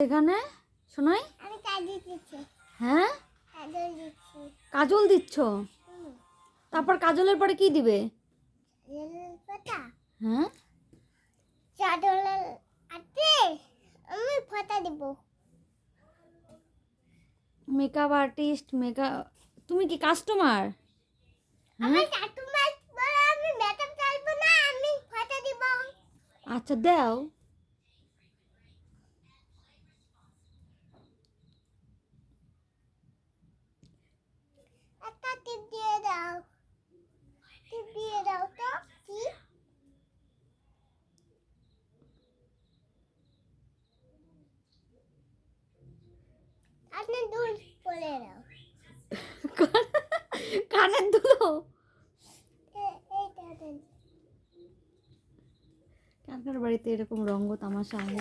এখানে শোনাই আমি কাজল দিচ্ছি। হ্যাঁ কাজল দিচ্ছি। কাজল দিচ্ছ, তারপর কাজলের পরে কি দিবে? কাজলের পাতা হ্যাঁ চাদরের আতে আমি ফোঁটা দিব। মেকআপ আর্টিস্ট, তুমি কি কাস্টমার? আমি কাস্টমার বলে আমি মেকআপ চাইবো না, আমি ফোঁটা দিব। আচ্ছা দাও। একটা টিপ দিয়ে দাও, টিপ দিয়ে দাও তো। কি আপনি দুল পরে দাও। কানের দুলো এইটা দেন। কার কার বাড়িতে এরকম রঙ্গ তামাশা হয়?